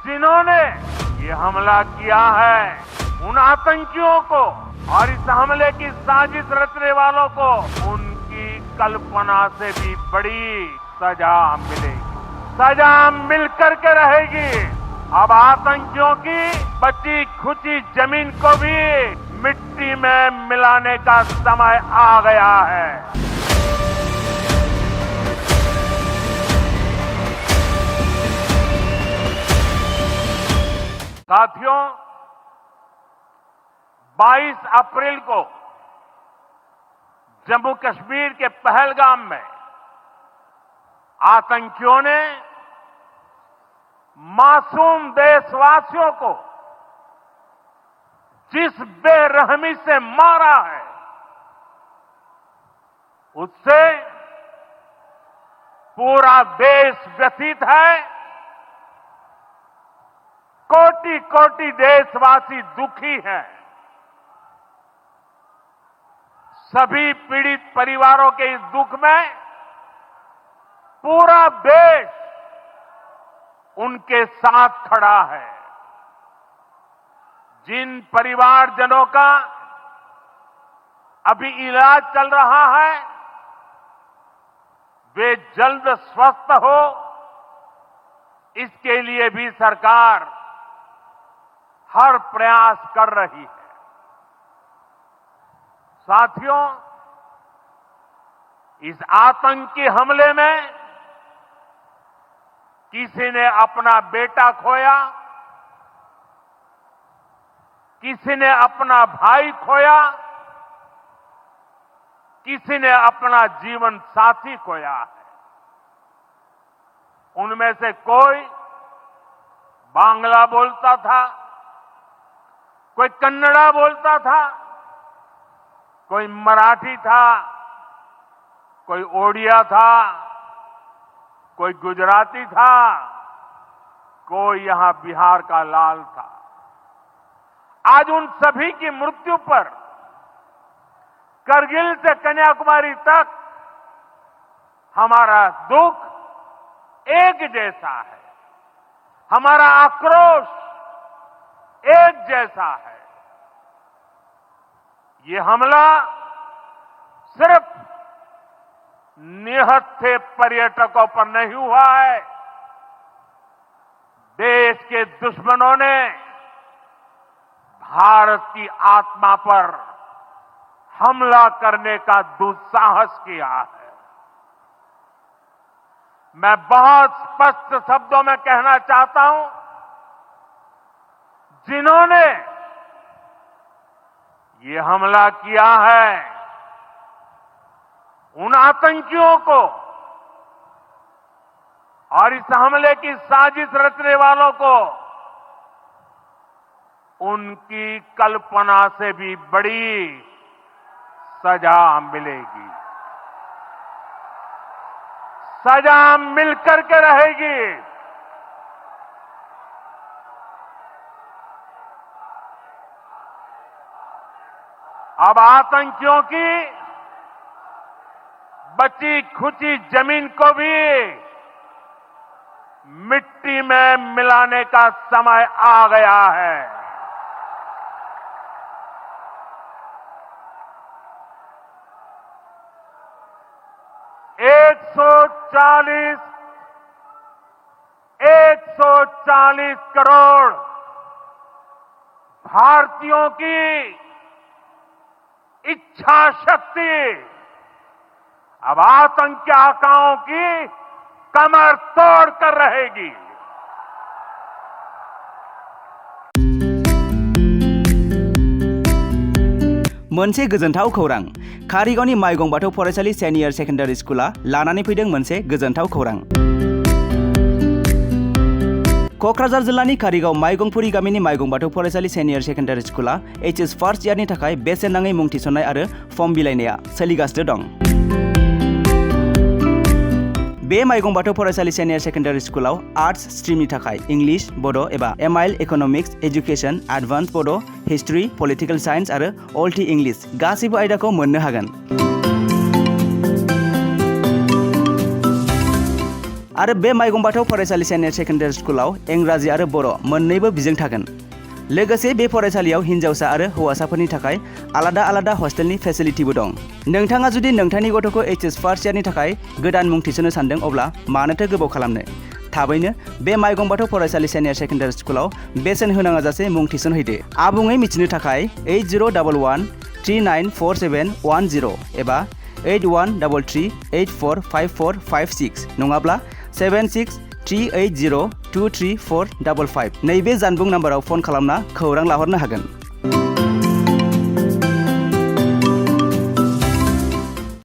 जिन्होंने ये हमला किया है उन आतंकियों को और इस हमले की साजिश रचने वालों को उनकी कल्पना से भी बड़ी सजा मिलेगी। सजा मिलकर के रहेगी। अब आतंकियों की बची खुची जमीन को भी मिट्टी में मिलाने का समय आ गया है। साथियों, 22 अप्रैल को जम्मू कश्मीर के पहलगाम में आतंकियों ने मासूम देशवासियों को जिस बेरहमी से मारा है, उससे पूरा देश व्यथित है। कोटि कोटि देशवासी दुखी हैं। सभी पीड़ित परिवारों के इस दुख में पूरा देश उनके साथ खड़ा है। जिन परिवारजनों का अभी इलाज चल रहा है, वे जल्द स्वस्थ हो, इसके लिए भी सरकार हर प्रयास कर रही है। साथियों, इस आतंकी हमले में किसी ने अपना बेटा खोया, किसी ने अपना भाई खोया, किसी ने अपना जीवन साथी खोया है। उनमें से कोई बांग्ला बोलता था, कोई कन्नड़ा बोलता था, कोई मराठी था, कोई ओडिया था, कोई गुजराती था, कोई यहां बिहार का लाल था। आज उन सभी की मृत्यु पर करगिल से कन्याकुमारी तक हमारा दुख एक जैसा है, हमारा आक्रोश एक जैसा है। ये हमला सिर्फ निहत्थे पर्यटकों पर नहीं हुआ है। देश के दुश्मनों ने भारत की आत्मा पर हमला करने का दुस्साहस किया है। मैं बहुत स्पष्ट शब्दों में कहना चाहता हूं, जिन्होंने ये हमला किया है, उन आतंकियों को और इस हमले की साजिश रचने वालों को उनकी कल्पना से भी बड़ी सजा मिलेगी। सजा मिलकर के रहेगी। अब आतंकियों की बची खुची जमीन को भी मिट्टी में मिलाने का समय आ गया है। एक सौ चालीस करोड़ भारतीयों की इच्छा शक्ति अब आतंकी आकाओं की कमर तोड़ कर रहेगी। मोनसे गोजोनथाव खौरां। कारिगावनि माइगं बाथौ फरायसालि सेनियर सेकेन्डारि स्कुला लानानै फैदों मोनसे गोजोनथाव खौरां। क'क्राझार जिल्लानि कारिगाव माइगंफुरि गामिनि माइगं बाथौ फरायसालि सेनियर सेकेन्डारि स्कुला HS फार्स्ट इयारनि थाखाय बेसेन नाङै मुं थिसननाय आरो फर्म बिलाइनाया सोलिगासिनो दं। बे माइगं बाथौ फरायसालि सेनियर सेकेन्डारि स्कुलाव आर्ट्स स्ट्रीमनि थाखाय इंग्लिश, बड' एबा MIL इक'नमिक्स, एजुकेशन, एडभान्स बड', हिस्ट्री, पलिटिकेल साइन्स आरो अल टि इंग्लिश गासैबो आयदाखौ मोननो हागोन। आरो बे माइगं बाथौ फरायसालि सेनियर सेकेन्डारि स्कुलाव इंराजि आरो बर' मोन्नैबो बिजों थागोन। लोगोसे बे फरायसालियाव हिन्जावसा आरो हौवासाफोरनि थाखाय आलादा आलादा हस्टेलनि फेसिलिटिबो दं। नोंथाङा जुदि नोंथांनि गथ'खौ HS फार्स्ट इयारनि थाखाय गोदान मुं थिसननो सानदों अब्ला मानोथो गोबाव खालामनो? थाबैनो बे माइगं बाथौ फरायसालि सेनियर सेकेन्डारि स्कुलाव बेसेन होनाङा जासे मुं थिसनहैदो। आबुङै मिथिनो थाखाय 8011394710 एबा 8133845456 नङाब्ला 7638023455 नैबे जानबुं नाम्बाराव फन खालामना खौरां लाहरनो हागोन।